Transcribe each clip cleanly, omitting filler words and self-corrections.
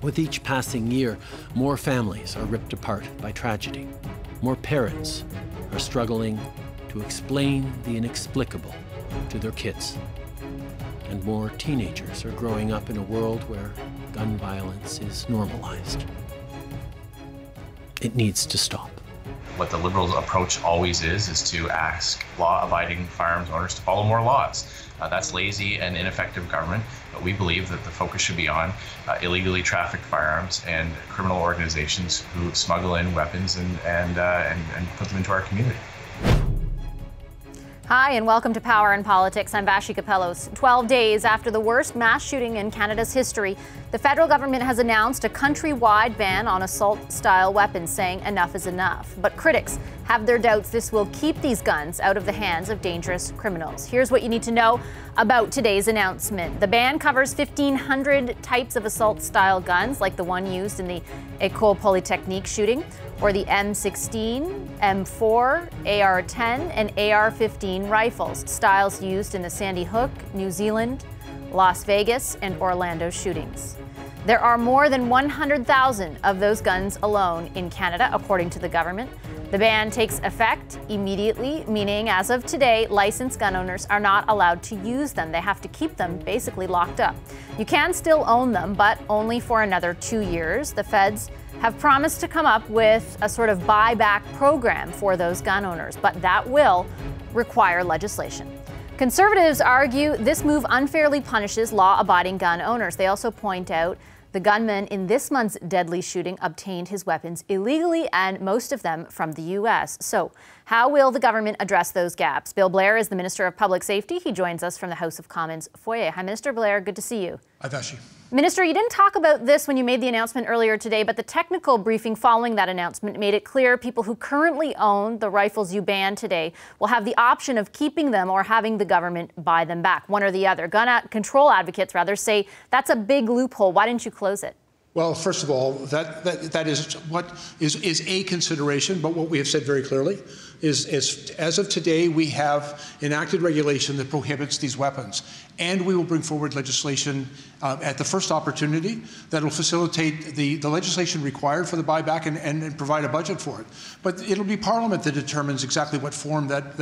With each passing year, more families are ripped apart by tragedy. More parents are struggling to explain the inexplicable to their kids. And more teenagers are growing up in a world where gun violence is normalized. It needs to stop. What the Liberals' approach always is to ask law-abiding firearms owners to follow more laws. That's lazy and ineffective government, but we believe that the focus should be on illegally trafficked firearms and criminal organizations who smuggle in weapons and put them into our community. Hi, and welcome to Power and Politics. I'm Vashi Capellos. 12 days after the worst mass shooting in Canada's history, the federal government has announced a countrywide ban on assault-style weapons, saying enough is enough. But critics have their doubts this will keep these guns out of the hands of dangerous criminals. Here's what you need to know about today's announcement. The ban covers 1,500 types of assault-style guns, like the one used in the École Polytechnique shooting, or the M16, M4, AR-10, and AR-15 rifles, styles used in the Sandy Hook, New Zealand, Las Vegas, and Orlando shootings. There are more than 100,000 of those guns alone in Canada, according to the government. The ban takes effect immediately, meaning as of today, licensed gun owners are not allowed to use them. They have to keep them basically locked up. You can still own them, but only for another 2 years. The feds have promised to come up with a sort of buyback program for those gun owners, but that will require legislation. Conservatives argue this move unfairly punishes law-abiding gun owners. They also point out the gunman in this month's deadly shooting obtained his weapons illegally, and most of them from the U.S. So how will the government address those gaps? Bill Blair is the Minister of Public Safety. He joins us from the House of Commons foyer. Hi, Minister Blair. Good to see you. Hi, Vashi. Minister, you didn't talk about this when you made the announcement earlier today, but the technical briefing following that announcement made it clear people who currently own the rifles you banned today will have the option of keeping them or having the government buy them back, one or the other. Gun control advocates, rather, say that's a big loophole. Why didn't you close it? Well, first of all, that is what is a consideration, but what we have said very clearly is as of today, we have enacted regulation that prohibits these weapons. And we will bring forward legislation at the first opportunity that will facilitate the legislation required for the buyback and provide a budget for it. But it'll be Parliament that determines exactly what form that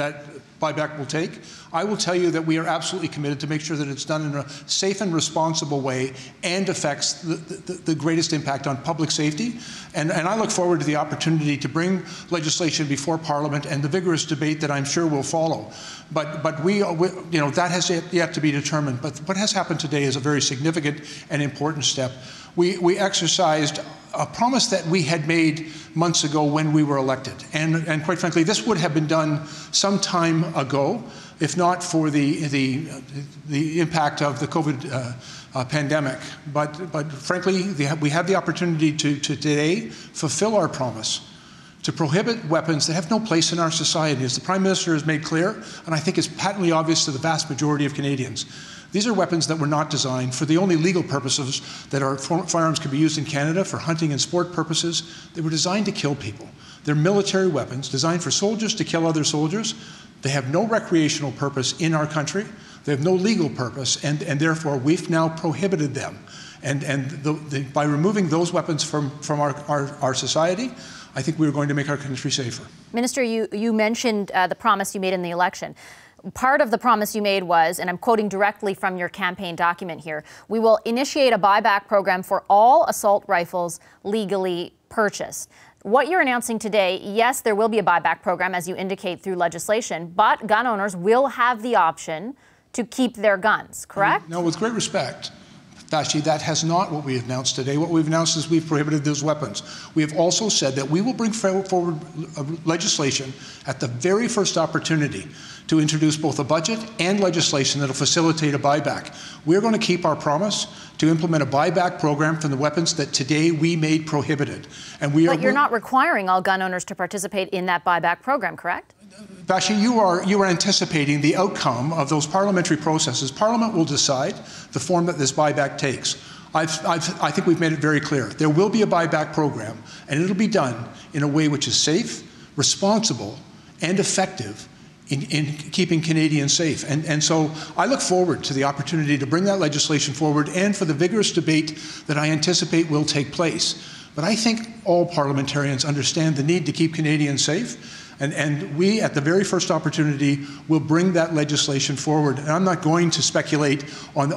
buyback will take. I will tell you that we are absolutely committed to make sure that it's done in a safe and responsible way and affects the greatest impact on public safety. And I look forward to the opportunity to bring legislation before Parliament and the vigorous debate that I'm sure will follow. But that has yet to be determined. But what has happened today is a very significant and important step. We exercised a promise that we had made months ago when we were elected. And quite frankly, this would have been done some time ago, if not for the impact of the COVID pandemic. But frankly, we have the opportunity to today fulfill our promise to prohibit weapons that have no place in our society. As the Prime Minister has made clear, and I think is patently obvious to the vast majority of Canadians, these are weapons that were not designed for the only legal purposes that our firearms can be used in Canada, for hunting and sport purposes. They were designed to kill people. They're military weapons designed for soldiers to kill other soldiers. They have no recreational purpose in our country. They have no legal purpose, and therefore we've now prohibited them. And by removing those weapons from our society, I think we're going to make our country safer. Minister, you mentioned the promise you made in the election. Part of the promise you made was, and I'm quoting directly from your campaign document here, we will initiate a buyback program for all assault rifles legally purchased. What you're announcing today, yes, there will be a buyback program, as you indicate, through legislation, but gun owners will have the option to keep their guns, correct? No, with great respect, Vashi, that has not what we have announced today. What we've announced is we've prohibited those weapons. We have also said that we will bring forward legislation at the very first opportunity to introduce both a budget and legislation that will facilitate a buyback. We're going to keep our promise to implement a buyback program for the weapons that today we made prohibited. But you're not requiring all gun owners to participate in that buyback program, correct? Vashi, you are anticipating the outcome of those parliamentary processes. Parliament will decide the form that this buyback takes. I think we've made it very clear. There will be a buyback program, and it'll be done in a way which is safe, responsible, and effective in keeping Canadians safe. And so I look forward to the opportunity to bring that legislation forward and for the vigorous debate that I anticipate will take place. But I think all parliamentarians understand the need to keep Canadians safe. And we, at the very first opportunity, will bring that legislation forward. And I'm not going to speculate on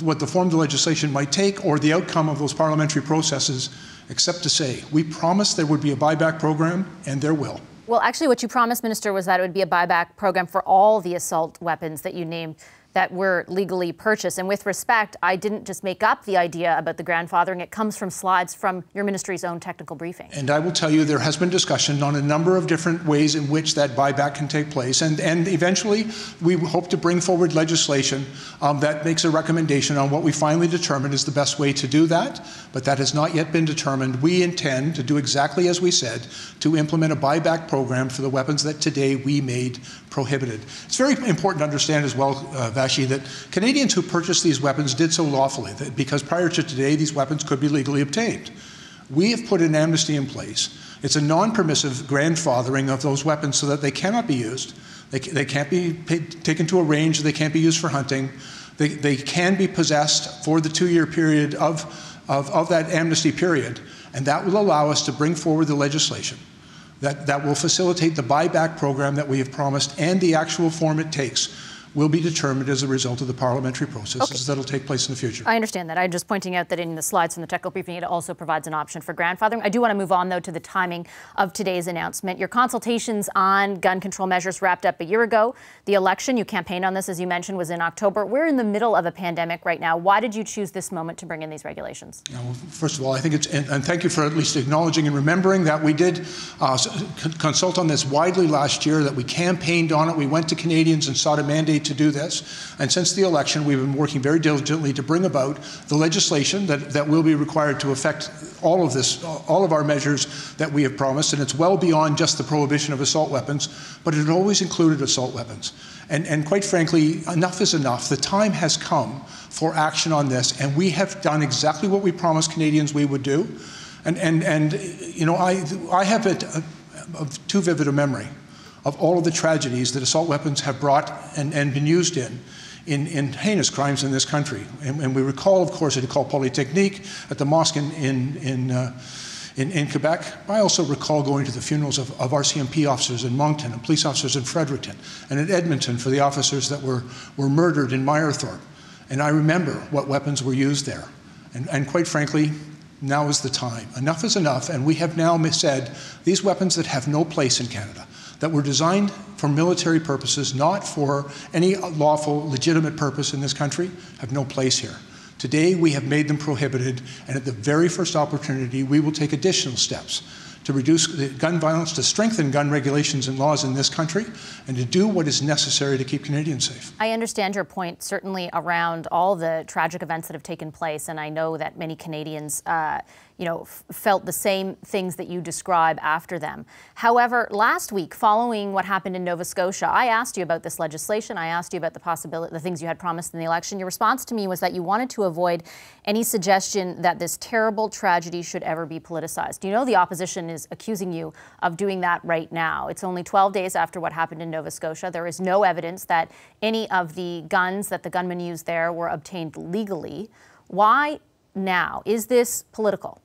what the form of the legislation might take or the outcome of those parliamentary processes, except to say we promised there would be a buyback program, and there will. Well, actually, what you promised, Minister, was that it would be a buyback program for all the assault weapons that you named that were legally purchased. And with respect, I didn't just make up the idea about the grandfathering. It comes from slides from your ministry's own technical briefing. And I will tell you, there has been discussion on a number of different ways in which that buyback can take place. And eventually, we hope to bring forward legislation that makes a recommendation on what we finally determine is the best way to do that. But that has not yet been determined. We intend to do exactly as we said, to implement a buyback program for the weapons that today we made prohibited. It's very important to understand as well, Vashi, that Canadians who purchased these weapons did so lawfully, because prior to today, these weapons could be legally obtained. We have put an amnesty in place. It's a non-permissive grandfathering of those weapons so that they cannot be used. They can't be taken to a range. They can't be used for hunting. They can be possessed for the 2-year period of that amnesty period, and that will allow us to bring forward the legislation that will facilitate the buyback program that we have promised, and the actual form it takes will be determined as a result of the parliamentary processes that will take place in the future. I understand that. I'm just pointing out that in the slides from the technical briefing, it also provides an option for grandfathering. I do want to move on, though, to the timing of today's announcement. Your consultations on gun control measures wrapped up a year ago. The election, you campaigned on this, as you mentioned, was in October. We're in the middle of a pandemic right now. Why did you choose this moment to bring in these regulations? Well, first of all, I think it's, and thank you for at least acknowledging and remembering that we did consult on this widely last year, that we campaigned on it. We went to Canadians and sought a mandate to do this. And since the election, we've been working very diligently to bring about the legislation that will be required to affect all of this, all of our measures that we have promised. And it's well beyond just the prohibition of assault weapons, but it always included assault weapons. And quite frankly, enough is enough. The time has come for action on this, and we have done exactly what we promised Canadians we would do. And you know, I have too vivid a memory of all of the tragedies that assault weapons have brought and been used in heinous crimes in this country. And we recall, of course, at École Polytechnique, at the mosque in Quebec. I also recall going to the funerals of RCMP officers in Moncton and police officers in Fredericton, and in Edmonton for the officers that were murdered in Meyerthorpe. And I remember what weapons were used there. And quite frankly, now is the time. Enough is enough, and we have now said these weapons that have no place in Canada, that were designed for military purposes, not for any lawful, legitimate purpose in this country, have no place here. Today, we have made them prohibited, and at the very first opportunity, we will take additional steps to reduce gun violence, to strengthen gun regulations and laws in this country, and to do what is necessary to keep Canadians safe. I understand your point, certainly around all the tragic events that have taken place, and I know that many Canadians felt the same things that you describe after them. However, last week, following what happened in Nova Scotia, I asked you about this legislation. I asked you about the things you had promised in the election. Your response to me was that you wanted to avoid any suggestion that this terrible tragedy should ever be politicized. You know, the opposition is accusing you of doing that right now. It's only 12 days after what happened in Nova Scotia. There is no evidence that any of the guns that the gunman used there were obtained legally. Why now? Is this political?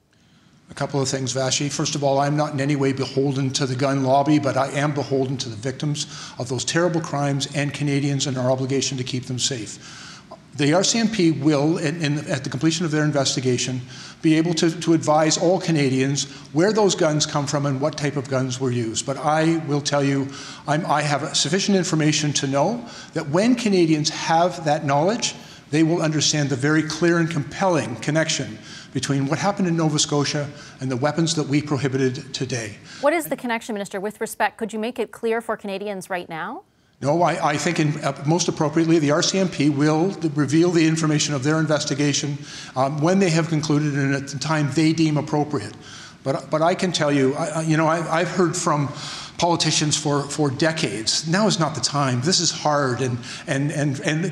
A couple of things, Vashi. First of all, I'm not in any way beholden to the gun lobby, but I am beholden to the victims of those terrible crimes and Canadians and our obligation to keep them safe. The RCMP will, at the completion of their investigation, be able to advise all Canadians where those guns come from and what type of guns were used. But I will tell you, I have sufficient information to know that when Canadians have that knowledge, they will understand the very clear and compelling connection between what happened in Nova Scotia and the weapons that we prohibited today. What is the connection, Minister? With respect, could you make it clear for Canadians right now? No, I think most appropriately, the RCMP will reveal the information of their investigation when they have concluded and at the time they deem appropriate. But I can tell you, I've heard from politicians for decades. Now is not the time. This is hard, and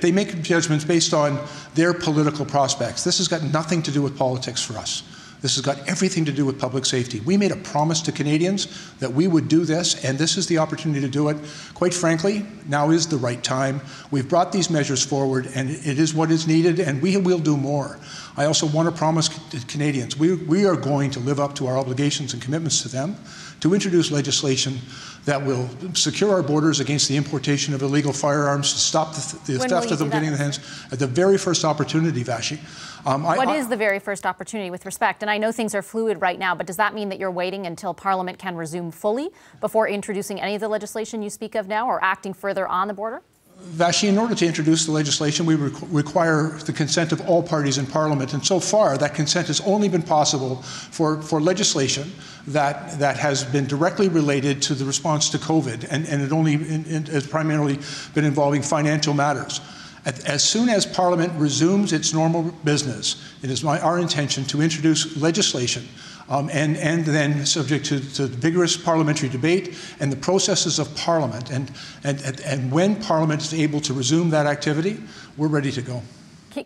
they make judgments based on their political prospects. This has got nothing to do with politics for us. This has got everything to do with public safety. We made a promise to Canadians that we would do this, and this is the opportunity to do it. Quite frankly, now is the right time. We've brought these measures forward, and it is what is needed, and we will do more. I also want to promise Canadians, we are going to live up to our obligations and commitments to them to introduce legislation that will secure our borders against the importation of illegal firearms, to stop the theft of them getting in the hands at the very first opportunity, Vashi. What is the very first opportunity with respect? And I know things are fluid right now, but does that mean that you're waiting until Parliament can resume fully before introducing any of the legislation you speak of now, or acting further on the border? Vashi, in order to introduce the legislation, we require the consent of all parties in Parliament, and so far that consent has only been possible for legislation that has been directly related to the response to COVID, and it only has primarily been involving financial matters. As soon as Parliament resumes its normal business, it is our intention to introduce legislation and then subject to vigorous parliamentary debate and the processes of Parliament. And when Parliament is able to resume that activity, we're ready to go.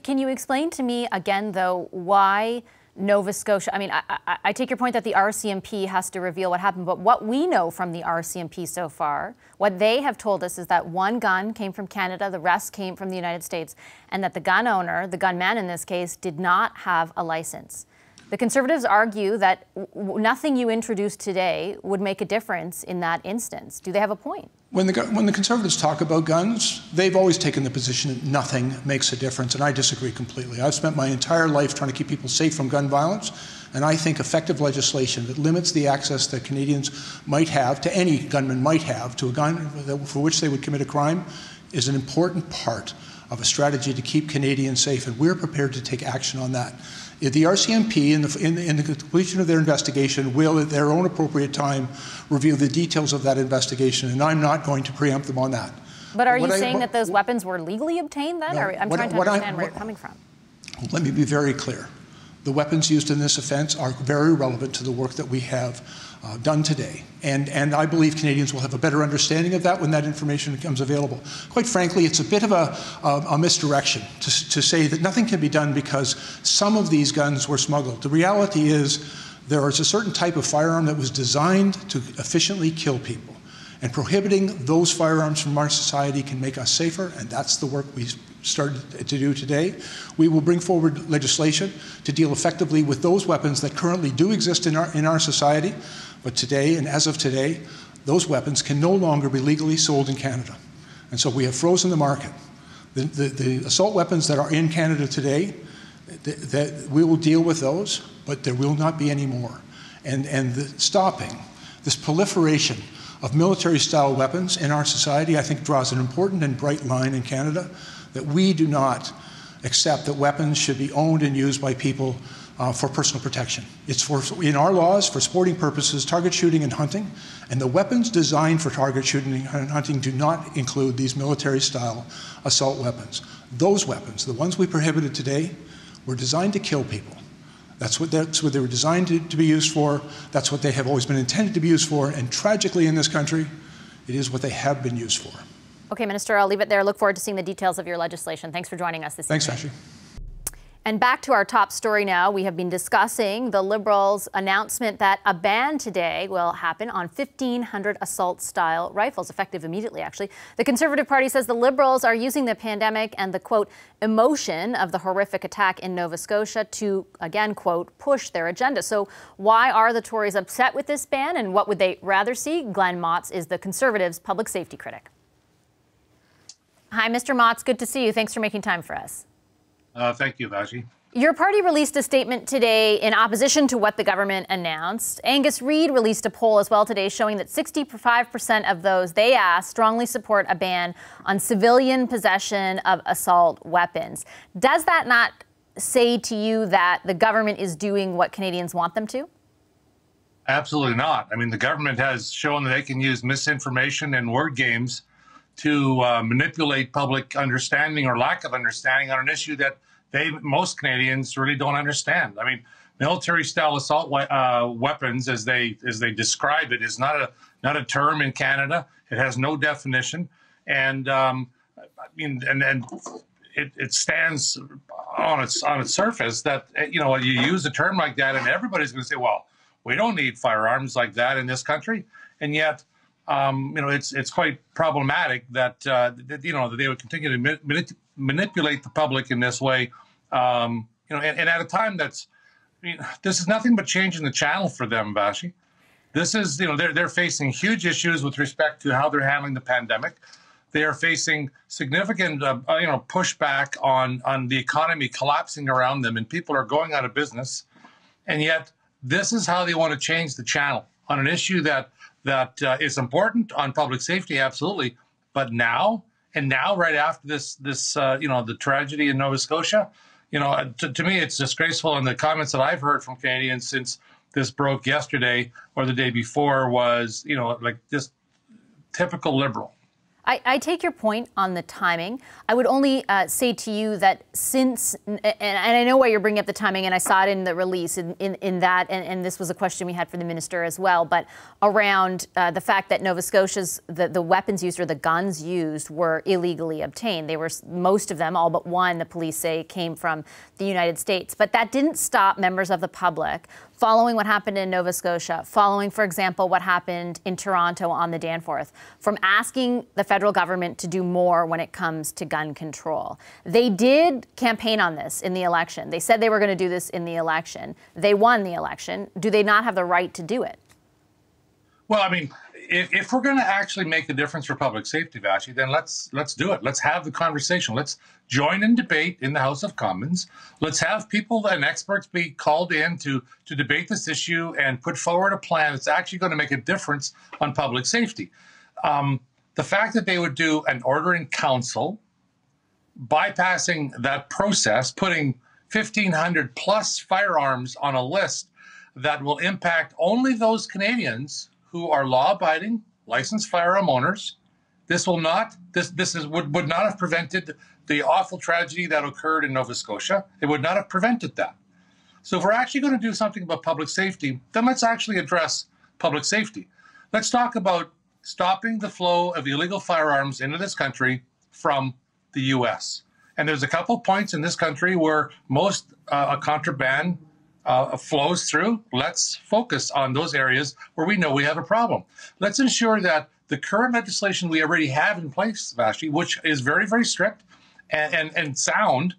Can you explain to me again, though, why Nova Scotia? I mean, I take your point that the RCMP has to reveal what happened, but what we know from the RCMP so far, what they have told us is that one gun came from Canada, the rest came from the United States, and that the gun owner, the gunman in this case, did not have a license. The Conservatives argue that nothing you introduced today would make a difference in that instance. Do they have a point? When the Conservatives talk about guns, they've always taken the position that nothing makes a difference, and I disagree completely. I've spent my entire life trying to keep people safe from gun violence, and I think effective legislation that limits the access that Canadians might have, to any gunman might have, to a gun for which they would commit a crime is an important part of a strategy to keep Canadians safe, and we're prepared to take action on that. The RCMP, in the completion of their investigation, will, at their own appropriate time, review the details of that investigation, and I'm not going to preempt them on that. But are you saying that those weapons were legally obtained then? No, I'm trying to understand where you're coming from. Let me be very clear. The weapons used in this offence are very relevant to the work that we have done today. And I believe Canadians will have a better understanding of that when that information becomes available. Quite frankly, it's a bit of a misdirection to say that nothing can be done because some of these guns were smuggled. The reality is there is a certain type of firearm that was designed to efficiently kill people. And prohibiting those firearms from our society can make us safer, and that's the work we started to do today. We will bring forward legislation to deal effectively with those weapons that currently do exist in our society, but today, and as of today, those weapons can no longer be legally sold in Canada. And so we have frozen the market. The assault weapons that are in Canada today, that we will deal with those, but there will not be any more. And stopping this proliferation of military-style weapons in our society, I think, draws an important and bright line in Canada, that we do not accept that weapons should be owned and used by people for personal protection. It's in our laws for sporting purposes, target shooting and hunting, and the weapons designed for target shooting and hunting do not include these military-style assault weapons. Those weapons, the ones we prohibited today, were designed to kill people. That's what they were designed to be used for. That's what they have always been intended to be used for. And tragically in this country, it is what they have been used for. Okay, Minister, I'll leave it there. Look forward to seeing the details of your legislation. Thanks for joining us this evening. Thanks, Ashley. And back to our top story now. We have been discussing the Liberals' announcement that a ban today will happen on 1,500 assault-style rifles, effective immediately, actually. The Conservative Party says the Liberals are using the pandemic and the, quote, emotion of the horrific attack in Nova Scotia to, again, quote, push their agenda. So why are the Tories upset with this ban, and what would they rather see? Glenn Motz is the Conservatives' public safety critic. Hi, Mr. Motz. Good to see you. Thanks for making time for us. Thank you, Vashi. Your party released a statement today in opposition to what the government announced. Angus Reid released a poll as well today showing that 65% of those they asked strongly support a ban on civilian possession of assault weapons. Does that not say to you that the government is doing what Canadians want them to? Absolutely not. I mean, the government has shown that they can use misinformation and word games to manipulate public understanding or lack of understanding on an issue that most Canadians really don't understand. I mean, military-style assault weapons, as they describe it, is not a term in Canada. It has no definition, and I mean, and it stands on its surface that, you use a term like that and everybody's going to say, well, we don't need firearms like that in this country. And yet, it's quite problematic that, that they would continue to manipulate the public in this way. And at a time that's, this is nothing but changing the channel for them, Vashi. This is, they're facing huge issues with respect to how they're handling the pandemic. They are facing significant, pushback on the economy collapsing around them, and people are going out of business. And yet, this is how they want to change the channel on an issue that is important on public safety, absolutely. But now, right after this, the tragedy in Nova Scotia, to me, it's disgraceful. And the comments that I've heard from Canadians since this broke yesterday or the day before was, like this typical Liberal. I take your point on the timing. I would only say to you that since, and I know why you're bringing up the timing, and I saw it in the release in that, and this was a question we had for the minister as well, but around the fact that Nova Scotia's, the weapons used or the guns used were illegally obtained. They were, most of them, all but one, the police say, came from the United States. But that didn't stop members of the public following what happened in Nova Scotia, following, for example, what happened in Toronto on the Danforth, from asking the federal government to do more when it comes to gun control. They did campaign on this in the election. They said they were going to do this in the election. They won the election. Do they not have the right to do it? Well, I mean, if we're going to actually make a difference for public safety, Vashi, then let's do it. Let's have the conversation. Let's join in debate in the House of Commons. Let's have people and experts be called in to debate this issue and put forward a plan that's actually going to make a difference on public safety. The fact that they would do an order in council, bypassing that process, putting 1,500 plus firearms on a list that will impact only those Canadians who are law-abiding, licensed firearm owners. This will not. Would not have prevented the awful tragedy that occurred in Nova Scotia. It would not have prevented that. So if we're actually going to do something about public safety, then let's actually address public safety. Let's talk about stopping the flow of illegal firearms into this country from the U.S. And there's a couple points in this country where most contraband flows through. Let's focus on those areas where we know we have a problem. Let's ensure that the current legislation we already have in place, Vashi, which is very, very strict and sound,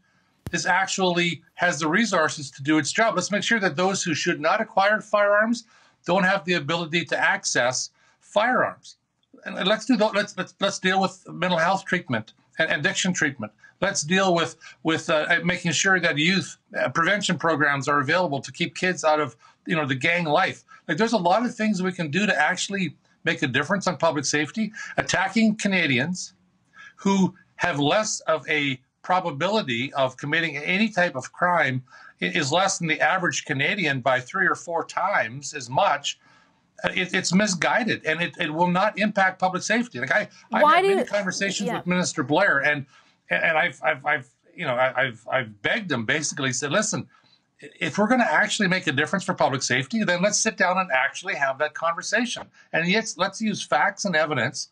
is actually has the resources to do its job. Let's make sure that those who should not acquire firearms don't have the ability to access firearms. And let's do that. Let's deal with mental health treatment and addiction treatment. Let's deal with making sure that youth prevention programs are available to keep kids out of the gang life. Like, there's a lot of things we can do to actually make a difference on public safety. Attacking Canadians who have less of a probability of committing any type of crime is less than the average Canadian by 3 or 4 times as much. It's misguided, and it will not impact public safety. Like I've had many conversations with Minister Blair, and I've begged him, basically said, listen, if we're going to actually make a difference for public safety, then let's sit down and actually have that conversation. And yes, let's use facts and evidence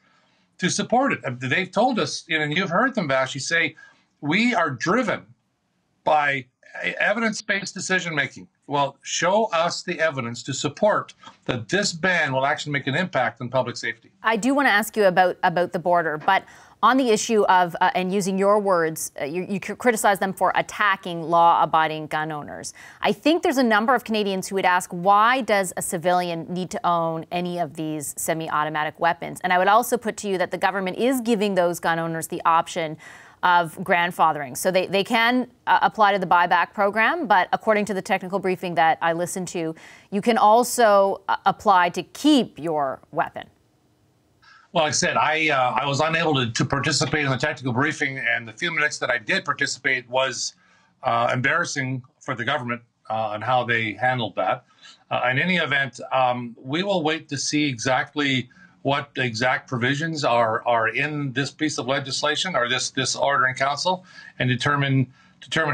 to support it. They've told us, and you've heard them, Vashi, say, we are driven by evidence-based decision-making. Well, show us the evidence to support that this ban will actually make an impact on public safety. I do want to ask you about the border, but on the issue of, and using your words, you criticize them for attacking law-abiding gun owners. I think there's a number of Canadians who would ask, why does a civilian need to own any of these semi-automatic weapons? And I would also put to you that the government is giving those gun owners the option of grandfathering. So they can apply to the buyback program, but according to the technical briefing that I listened to, you can also apply to keep your weapon. Well, like I said, I was unable to participate in the technical briefing, and the few minutes that I did participate was embarrassing for the government on how they handled that. In any event, we will wait to see exactly what exact provisions are in this piece of legislation or this order in council, and determine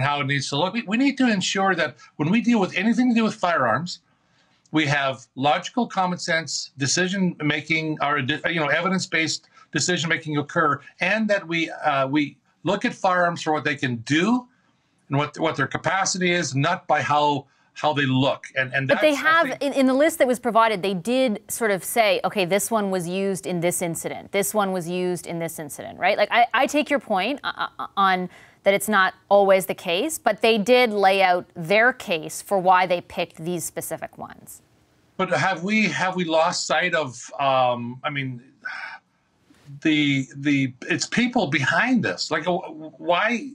how it needs to look. We need to ensure that when we deal with anything to do with firearms, we have logical, common sense decision making, or evidence-based decision making occur, and that we look at firearms for what they can do and what their capacity is, not by how they look. And but they have, in the list that was provided, they did sort of say, okay, this one was used in this incident. This one was used in this incident, right? Like, I take your point on that it's not always the case, but they did lay out their case for why they picked these specific ones. But have we lost sight of, I mean, it's people behind this. Like, why?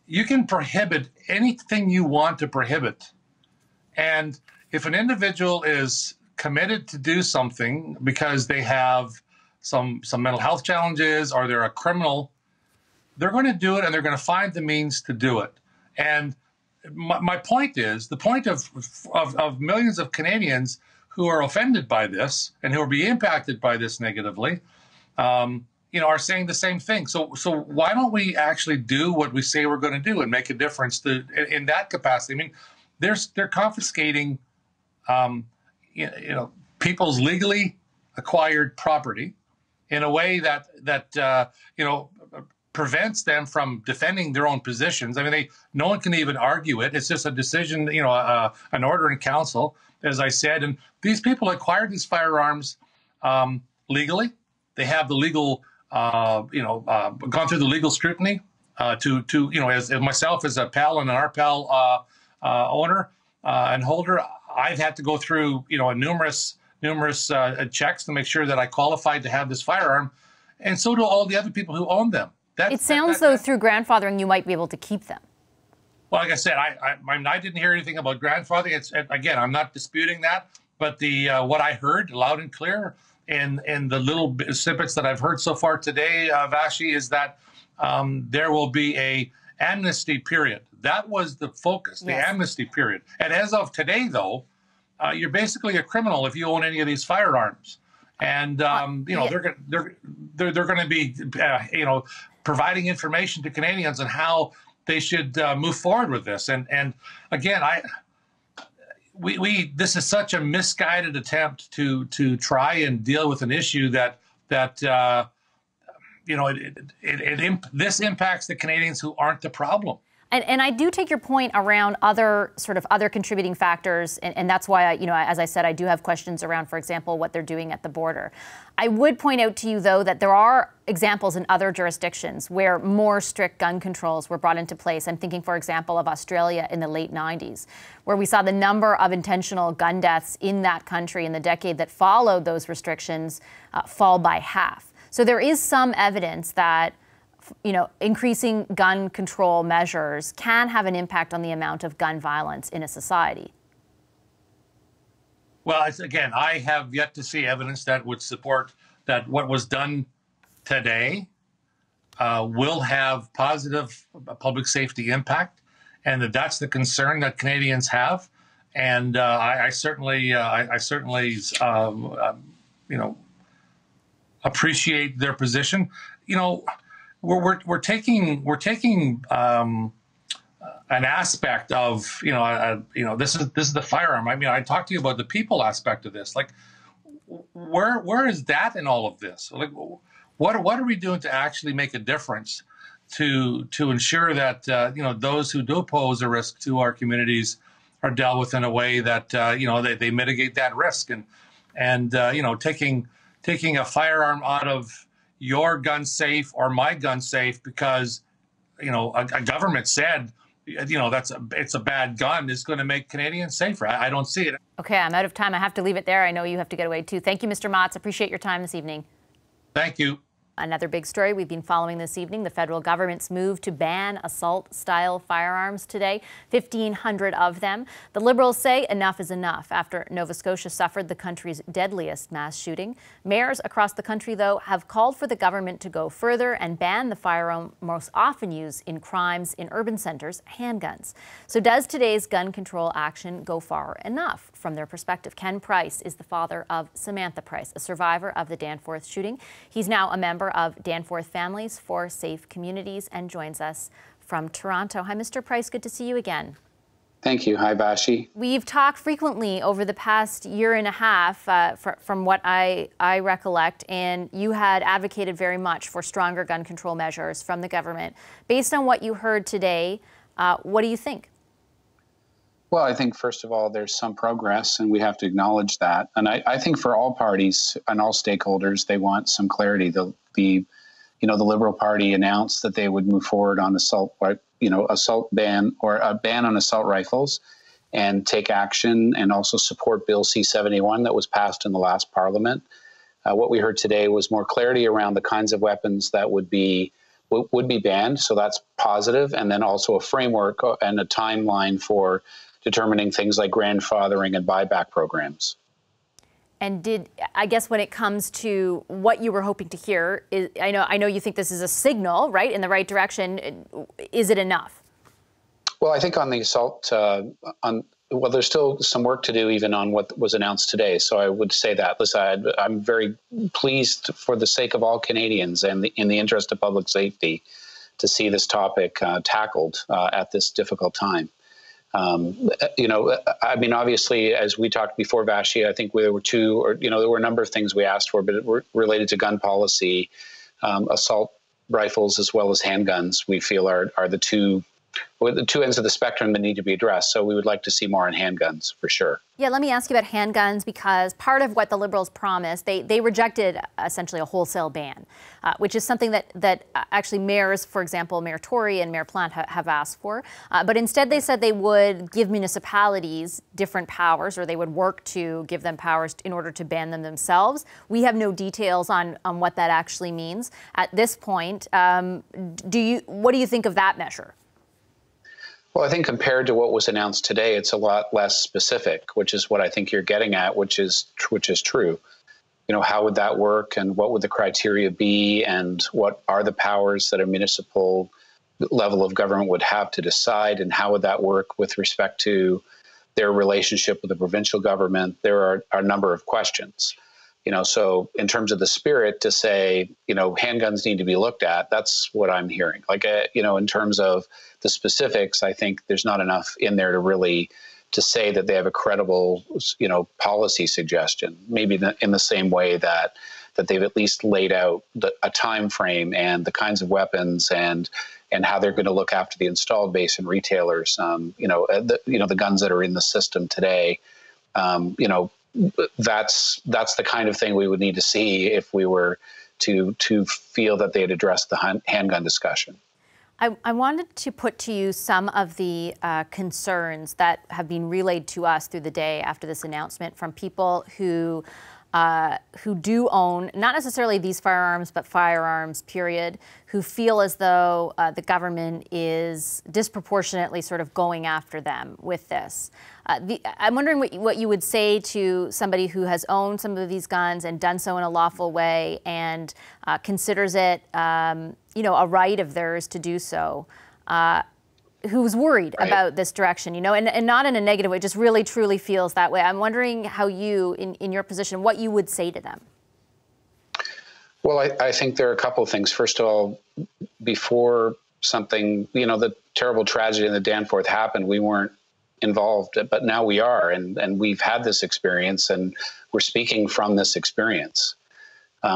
You can prohibit anything you want to prohibit. And if an individual is committed to do something because they have some mental health challenges or they're a criminal, they're going to do it and they're going to find the means to do it. And my point is, the point of millions of Canadians who are offended by this and who will be impacted by this negatively, are saying the same thing. So why don't we actually do what we say we're going to do and make a difference in that capacity? I mean, they're confiscating, people's legally acquired property in a way that prevents them from defending their own positions. I mean, no one can even argue it. It's just a decision, an order in council, as I said. And these people acquired these firearms legally. They have the legal, gone through the legal scrutiny as myself as a PAL and an RPAL owner and holder. I've had to go through, numerous checks to make sure that I qualified to have this firearm, and so do all the other people who own them. It sounds though through grandfathering you might be able to keep them. Well, like I said, I didn't hear anything about grandfathering. Again, I'm not disputing that, but what I heard loud and clear in the little snippets that I've heard so far today, Vashi, is that there will be a amnesty period. That was the focus, the amnesty period. And as of today, though, you're basically a criminal if you own any of these firearms. And they're going to be providing information to Canadians on how they should move forward with this. And again, this is such a misguided attempt to try and deal with an issue that this impacts the Canadians who aren't the problem. And I do take your point around other contributing factors, and that's why, as I said, I do have questions around, for example, what they're doing at the border. I would point out to you, though, that there are examples in other jurisdictions where more strict gun controls were brought into place. I'm thinking, for example, of Australia in the late 90s, where we saw the number of intentional gun deaths in that country in the decade that followed those restrictions fall by half. So there is some evidence that increasing gun control measures can have an impact on the amount of gun violence in a society. Well, again, I have yet to see evidence that would support that what was done today will have positive public safety impact, and that's the concern that Canadians have. And I certainly appreciate their position. We're taking an aspect of this is the firearm. I mean, I talked to you about the people aspect of this. Like, where is that in all of this? Like, what are we doing to actually make a difference to ensure that those who do pose a risk to our communities are dealt with in a way that they mitigate that risk, and taking a firearm out of your gun safe or my gun safe because a government said it's a bad gun is going to make Canadians safer. I don't see it. Okay, I'm out of time. I have to leave it there. I know you have to get away too. Thank you, Mr. Motz. Appreciate your time this evening. Thank you. Another big story we've been following this evening, the federal government's move to ban assault-style firearms today, 1,500 of them. The Liberals say enough is enough after Nova Scotia suffered the country's deadliest mass shooting. Mayors across the country, though, have called for the government to go further and ban the firearm most often used in crimes in urban centres, handguns. So does today's gun control action go far enough? From their perspective, Ken Price is the father of Samantha Price, a survivor of the Danforth shooting. He's now a member of Danforth Families for Safe Communities and joins us from Toronto. Hi, Mr. Price. Good to see you again. Thank you. Hi, Vashi. We've talked frequently over the past year and a half, from what I recollect, and you had advocated very much for stronger gun control measures from the government. Based on what you heard today, what do you think? Well, I think, first of all, there's some progress, and we have to acknowledge that. And I think for all parties and all stakeholders, they want some clarity. The Liberal Party announced that they would move forward on assault ban or a ban on assault rifles and take action and also support Bill C-71 that was passed in the last Parliament. What we heard today was more clarity around the kinds of weapons that would be banned. So that's positive. And then also a framework and a timeline for determining things like grandfathering and buyback programs. And I guess when it comes to what you were hoping to hear, I know you think this is a signal, right, in the right direction. Is it enough? Well, I think on the assault, there's still some work to do even on what was announced today. So I would say that. Listen, I'm very pleased for the sake of all Canadians and in the interest of public safety to see this topic tackled at this difficult time. Obviously, as we talked before, Vashi, I think there were there were a number of things we asked for, but it were related to gun policy, assault rifles, as well as handguns. We feel are the two ends of the spectrum that need to be addressed. So we would like to see more on handguns for sure. Yeah, let me ask you about handguns, because part of what the Liberals promised, they rejected essentially a wholesale ban, which is something that actually mayors, for example, Mayor Tory and Mayor Plant have asked for. But instead they said they would give municipalities different powers, or they would work to give them powers in order to ban them themselves. We have no details on what that actually means at this point. What do you think of that measure? Well, I think compared to what was announced today, it's a lot less specific, which is what I think you're getting at, which is true. How would that work, and what would the criteria be, and what are the powers that a municipal level of government would have to decide, and how would that work with respect to their relationship with the provincial government? There are a number of questions. So in terms of the spirit to say, handguns need to be looked at, that's what I'm hearing. In terms of the specifics, I think there's not enough in there to say that they have a credible, policy suggestion. Maybe in the same way that they've at least laid out a time frame and the kinds of weapons and how they're going to look after the installed base and retailers. The guns that are in the system today. That's the kind of thing we would need to see if we were to feel that they had addressed the handgun discussion. I wanted to put to you some of the concerns that have been relayed to us through the day after this announcement from people who do own, not necessarily these firearms, but firearms, period, who feel as though the government is disproportionately sort of going after them with this. I'm wondering what you would say to somebody who has owned some of these guns and done so in a lawful way and considers it, a right of theirs to do so, who's worried about this direction, and not in a negative way, just really truly feels that way. I'm wondering how you, in your position, what you would say to them. Well, I think there are a couple of things. First of all, before something, the terrible tragedy in the Danforth happened, we weren't involved, but now we are, and we've had this experience, and we're speaking from this experience.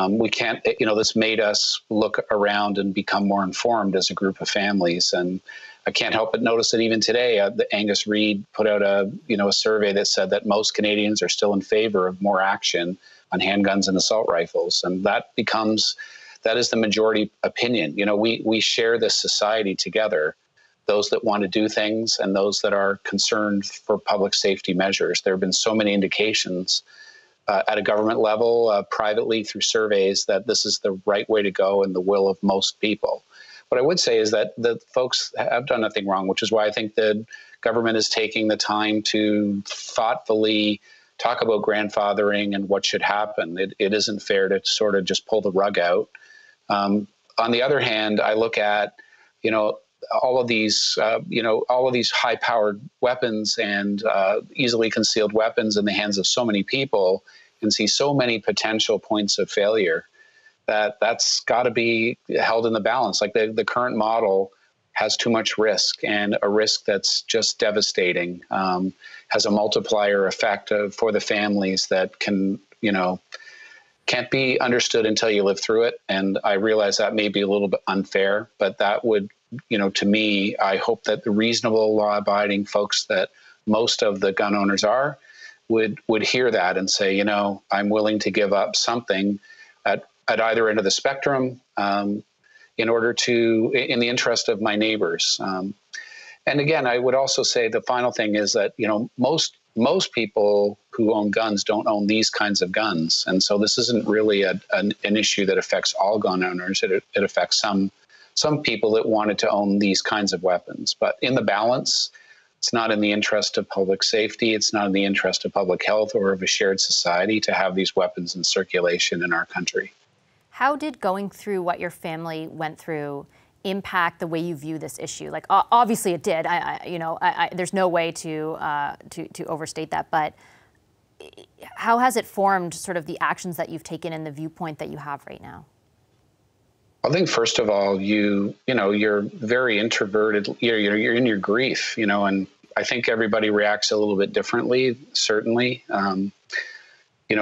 We can't, this made us look around and become more informed as a group of families. And I can't help but notice that even today, Angus Reid put out a survey that said that most Canadians are still in favor of more action on handguns and assault rifles. And that is the majority opinion. We share this society together, those that want to do things and those that are concerned for public safety measures. There have been so many indications at a government level, privately through surveys, that this is the right way to go and the will of most people. What I would say is that the folks have done nothing wrong, which is why I think the government is taking the time to thoughtfully talk about grandfathering and what should happen. It isn't fair to sort of just pull the rug out. On the other hand, I look at, all of these high-powered weapons and easily concealed weapons in the hands of so many people, and see so many potential points of failure that's got to be held in the balance. Like the current model has too much risk, and a risk that's just devastating, has a multiplier effect for the families that can, can't be understood until you live through it. And I realize that may be a little bit unfair, but that would, to me, I hope that the reasonable, law-abiding folks that most of the gun owners are would hear that and say, I'm willing to give up something at either end of the spectrum in the interest of my neighbors. And again, I would also say the final thing is that, most people who own guns don't own these kinds of guns. And so this isn't really an issue that affects all gun owners. It affects some people that wanted to own these kinds of weapons. But in the balance, it's not in the interest of public safety. It's not in the interest of public health or of a shared society to have these weapons in circulation in our country. How did going through what your family went through impact the way you view this issue? Like, obviously it did. There's no way to overstate that. But how has it formed sort of the actions that you've taken and the viewpoint that you have right now? I think first of all, you're very introverted. You're in your grief, and I think everybody reacts a little bit differently. Certainly.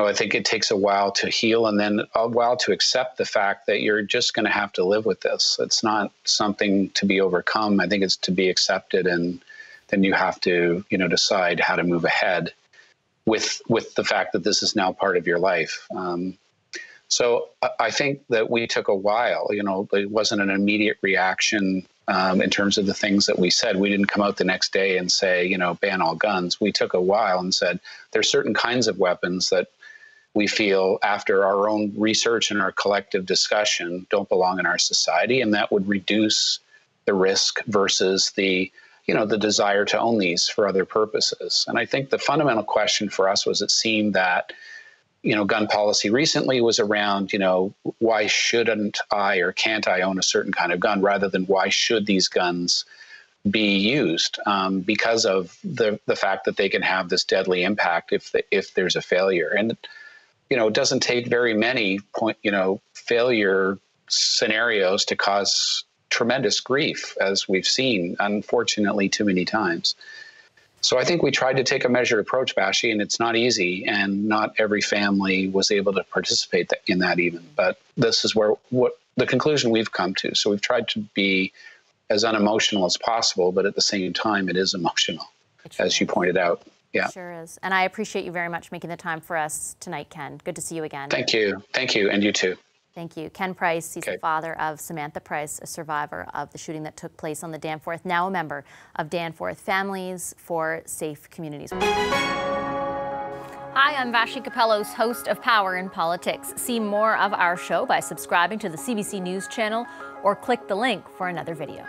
I think it takes a while to heal and then a while to accept the fact that you're just going to have to live with this. It's not something to be overcome. I think it's to be accepted, and then you have to, decide how to move ahead with the fact that this is now part of your life. So I think that we took a while. It wasn't an immediate reaction in terms of the things that we said. We didn't come out the next day and say, ban all guns. We took a while and said there's certain kinds of weapons that we feel, after our own research and our collective discussion, don't belong in our society, and that would reduce the risk versus the desire to own these for other purposes. And I think the fundamental question for us was, it seemed that gun policy recently was around, why shouldn't I or can't I own a certain kind of gun, rather than why should these guns be used, because of the fact that they can have this deadly impact if there's a failure. And it doesn't take very many failure scenarios to cause tremendous grief, as we've seen, unfortunately, too many times. So I think we tried to take a measured approach, Bashi, and it's not easy, and not every family was able to participate in that even. But this is what the conclusion we've come to. So we've tried to be as unemotional as possible, but at the same time, it is emotional, as you pointed out. Yeah. It sure is. And I appreciate you very much making the time for us tonight, Ken. Good to see you again. Thank you. Thank you. And you too. Thank you. Ken Price, he's the father of Samantha Price, a survivor of the shooting that took place on the Danforth, now a member of Danforth Families for Safe Communities. Hi, I'm Vashi Capellos, host of Power in Politics. See more of our show by subscribing to the CBC News channel or click the link for another video.